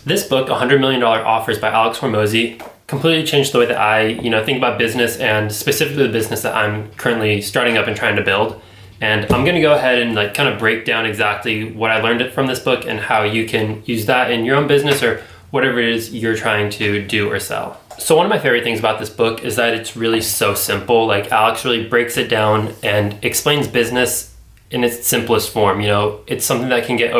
This book, $100 Million Offers by Alex Hormozi, completely changed the way that I, think about business, and specifically the business that I'm currently starting up and trying to build. And I'm going to go ahead and kind of break down exactly what I learned from this book and how you can use that in your own business or whatever it is you're trying to do or sell. So one of my favorite things about this book is that it's really so simple. Like, Alex really breaks it down and explains business in its simplest form. It's something that can get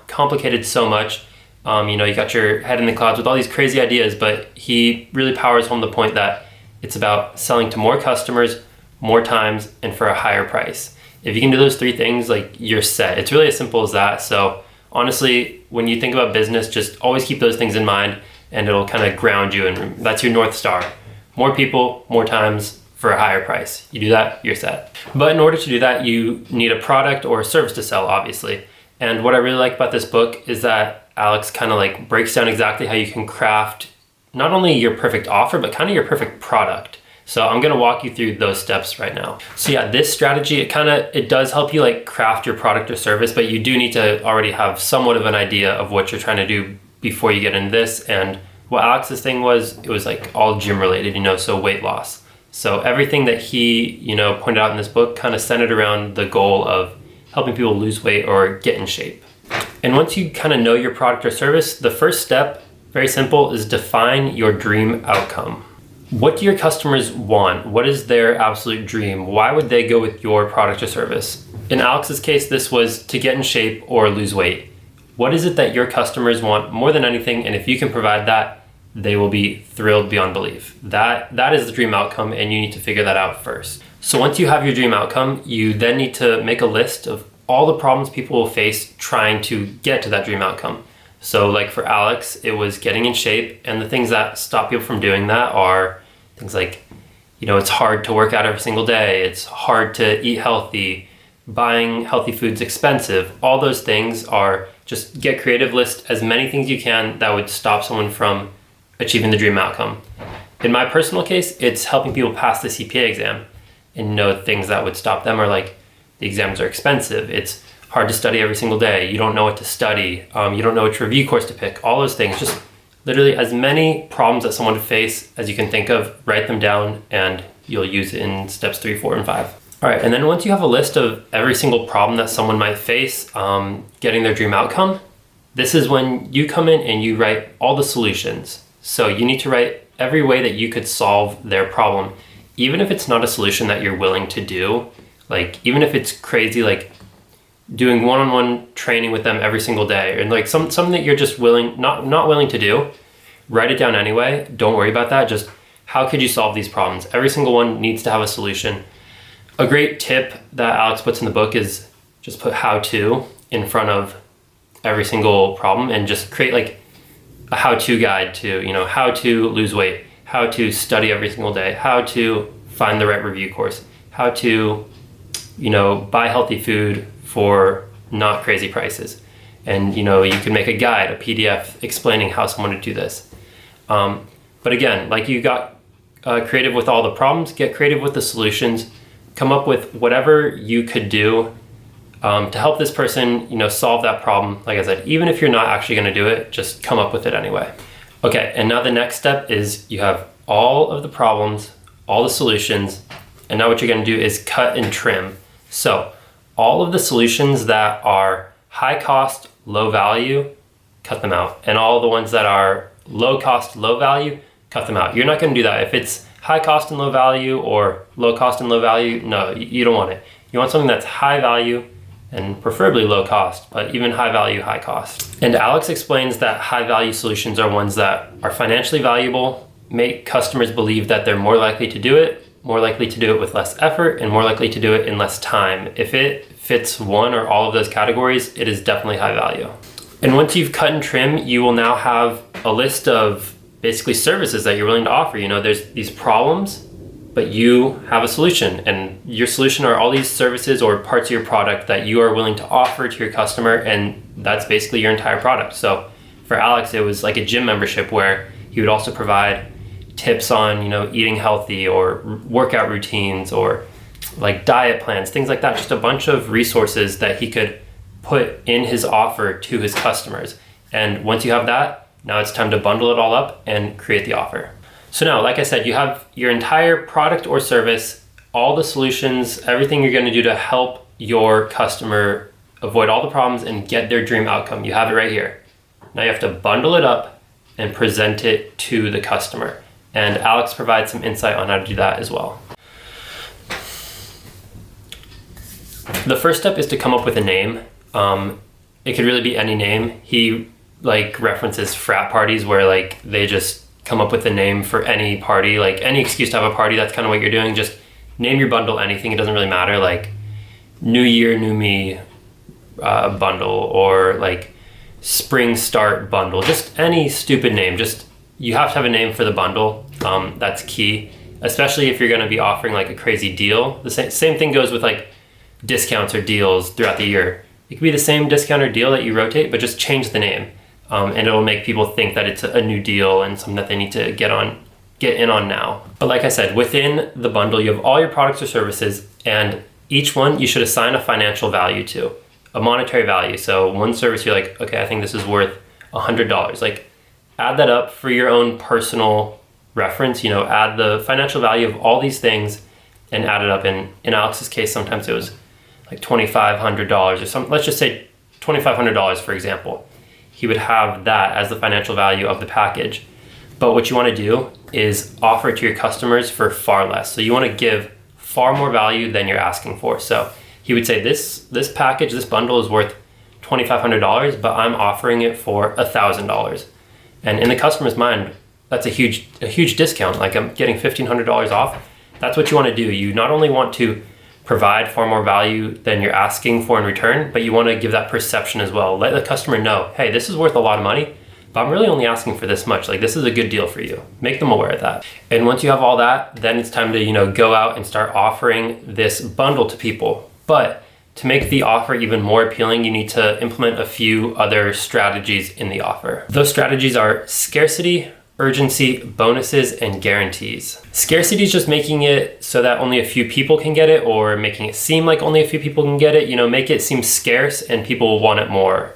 complicated so much. You got your head in the clouds with all these crazy ideas, but he really powers home the point that it's about selling to more customers, more times, and for a higher price. If you can do those three things, you're set. It's really as simple as that. So honestly, when you think about business, just always keep those things in mind, and it'll kind of ground you, and that's your North Star. More people, more times, for a higher price. You do that, you're set. But in order to do that, you need a product or a service to sell, obviously. And what I really like about this book is that Alex kind of breaks down exactly how you can craft not only your perfect offer, but kind of your perfect product. So I'm going to walk you through those steps right now. So yeah, this strategy, it does help you craft your product or service, but you do need to already have somewhat of an idea of what you're trying to do before you get into this. And what Alex's thing was, it was all gym related, so weight loss. So everything that he, pointed out in this book kind of centered around the goal of helping people lose weight or get in shape. And once you kind of know your product or service, the first step, very simple, is define your dream outcome. What do your customers want? What is their absolute dream? Why would they go with your product or service? In Alex's case, this was to get in shape or lose weight. What is it that your customers want more than anything? And if you can provide that, they will be thrilled beyond belief. That is the dream outcome, and you need to figure that out first. So once you have your dream outcome, you then need to make a list of all the problems people will face trying to get to that dream outcome. So for Alex, it was getting in shape, and the things that stop people from doing that are things it's hard to work out every single day. It's hard to eat healthy. Buying healthy food's expensive. All those things are just get creative, list as many things you can that would stop someone from achieving the dream outcome. In my personal case, it's helping people pass the CPA exam, and things that would stop them are the exams are expensive. It's hard to study every single day. You don't know what to study. You don't know which review course to pick. All those things, just literally as many problems that someone would face as you can think of, write them down, and you'll use it in steps 3, 4, and 5. All right, and then once you have a list of every single problem that someone might face getting their dream outcome, this is when you come in and you write all the solutions. So you need to write every way that you could solve their problem, even if it's not a solution that you're willing to do. Even if it's crazy, doing one-on-one training with them every single day, and something that you're just not willing to do, write it down anyway. Don't worry about that. Just how could you solve these problems? Every single one needs to have a solution. A great tip that Alex puts in the book is just put how to in front of every single problem, and just create a how-to guide to, how to lose weight, how to study every single day, how to find the right review course, how to, buy healthy food for not crazy prices. And, you can make a guide, a PDF explaining how someone would do this. But again, you got creative with all the problems, get creative with the solutions, come up with whatever you could do to help this person, solve that problem. Like I said, even if you're not actually going to do it, just come up with it anyway. Okay, and now the next step is you have all of the problems, all the solutions, and now what you're going to do is cut and trim. So all of the solutions that are high cost, low value, cut them out. And all the ones that are low cost, low value, cut them out. You're not going to do that. If it's high cost and low value or low cost and low value, no, you don't want it. You want something that's high value and preferably low cost, but even high value, high cost. And Alex explains that high value solutions are ones that are financially valuable, make customers believe that they're more likely to do it, more likely to do it with less effort, and more likely to do it in less time. If it fits one or all of those categories, it is definitely high value. And once you've cut and trimmed, you will now have a list of basically services that you're willing to offer. There's these problems, but you have a solution, and your solution are all these services or parts of your product that you are willing to offer to your customer, and that's basically your entire product. So for Alex, it was like a gym membership where he would also provide tips on, eating healthy or workout routines or diet plans, things like that. Just a bunch of resources that he could put in his offer to his customers. And once you have that, Now it's time to bundle it all up and create the offer. So now, like I said, you have your entire product or service, all the solutions, everything you're going to do to help your customer avoid all the problems and get their dream outcome. You have it right here. Now you have to bundle it up and present it to the customer. And Alex provides some insight on how to do that as well. The first step is to come up with a name. It could really be any name. He references frat parties where they just come up with a name for any party, any excuse to have a party. That's kind of what you're doing. Just name your bundle anything. It doesn't really matter, New Year, New Me bundle, or Spring Start bundle. Just any stupid name. Just, you have to have a name for the bundle. That's key, especially if you're going to be offering a crazy deal. The same thing goes with discounts or deals throughout the year. It could be the same discount or deal that you rotate, but just change the name. And it'll make people think that it's a new deal and something that they need to get in on now. But like I said, within the bundle, you have all your products or services, and each one you should assign a financial value to, a monetary value. So one service, you're okay, I think this is worth $100. Add that up for your own personal reference, add the financial value of all these things and add it up. In Alex's case, sometimes it was $2,500 or something. Let's just say $2,500, for example. He would have that as the financial value of the package. But what you want to do is offer it to your customers for far less. So you want to give far more value than you're asking for. So he would say this package, this bundle is worth $2,500, but I'm offering it for $1,000. And in the customer's mind, that's a huge discount. I'm getting $1,500 off. That's what you want to do. You not only want to provide far more value than you're asking for in return, but you want to give that perception as well. Let the customer know, hey, this is worth a lot of money, but I'm really only asking for this much. This is a good deal for you. Make them aware of that. And once you have all that, then it's time to, go out and start offering this bundle to people. But to make the offer even more appealing, you need to implement a few other strategies in the offer. Those strategies are scarcity, urgency, bonuses, and guarantees. Scarcity is just making it so that only a few people can get it, or making it seem like only a few people can get it. Make it seem scarce and people will want it more.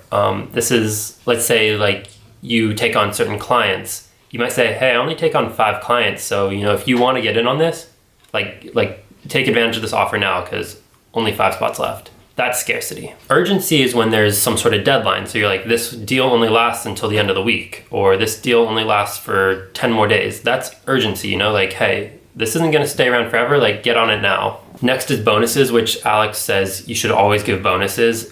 This is, let's say, you take on certain clients. You might say, hey, I only take on 5 clients. So, if you want to get in on this, take advantage of this offer now because only 5 spots left. That's scarcity. Urgency is when there's some sort of deadline. So you're this deal only lasts until the end of the week, or this deal only lasts for 10 more days. That's urgency, hey, this isn't gonna stay around forever, get on it now. Next is bonuses, which Alex says you should always give bonuses.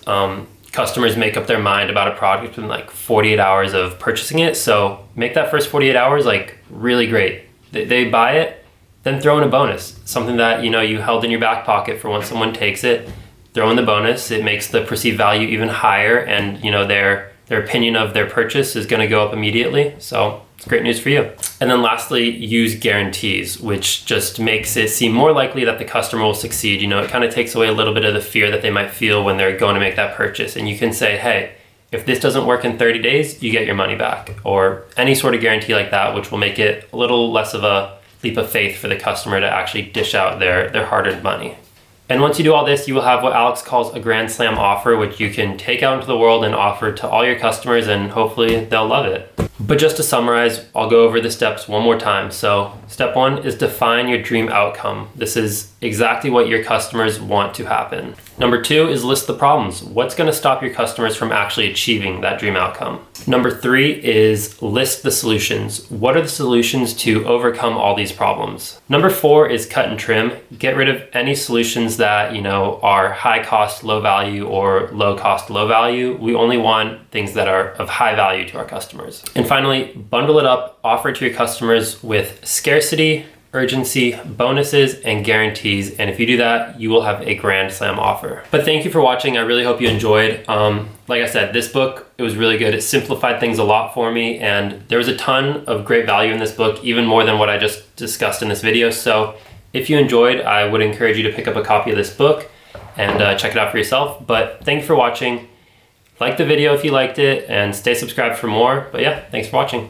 Customers make up their mind about a product within 48 hours of purchasing it. So make that first 48 hours really great. They buy it, then throw in a bonus, something that you held in your back pocket for when someone takes it. Throw in the bonus. It makes the perceived value even higher, and their opinion of their purchase is going to go up immediately. So it's great news for you. And then lastly, use guarantees, which just makes it seem more likely that the customer will succeed. It kind of takes away a little bit of the fear that they might feel when they're going to make that purchase. And you can say, hey, if this doesn't work in 30 days, you get your money back, or any sort of guarantee like that, which will make it a little less of a leap of faith for the customer to actually dish out their hard-earned money. And once you do all this, you will have what Alex calls a grand slam offer, which you can take out into the world and offer to all your customers, and hopefully they'll love it. But just to summarize, I'll go over the steps one more time. So step 1 is define your dream outcome. This is exactly what your customers want to happen. Number 2 is list the problems. What's going to stop your customers from actually achieving that dream outcome? Number 3 is list the solutions. What are the solutions to overcome all these problems? Number 4 is cut and trim. Get rid of any solutions that, are high cost, low value, or low cost, low value. We only want things that are of high value to our customers. And finally, bundle it up, offer it to your customers with scarcity, urgency, bonuses, and guarantees. And if you do that, you will have a grand slam offer. But thank you for watching. I really hope you enjoyed. Like I said, this book, it was really good. It simplified things a lot for me, and there was a ton of great value in this book, even more than what I just discussed in this video. So if you enjoyed, I would encourage you to pick up a copy of this book and check it out for yourself. But thank you for watching. Like the video if you liked it, and stay subscribed for more. But yeah, thanks for watching.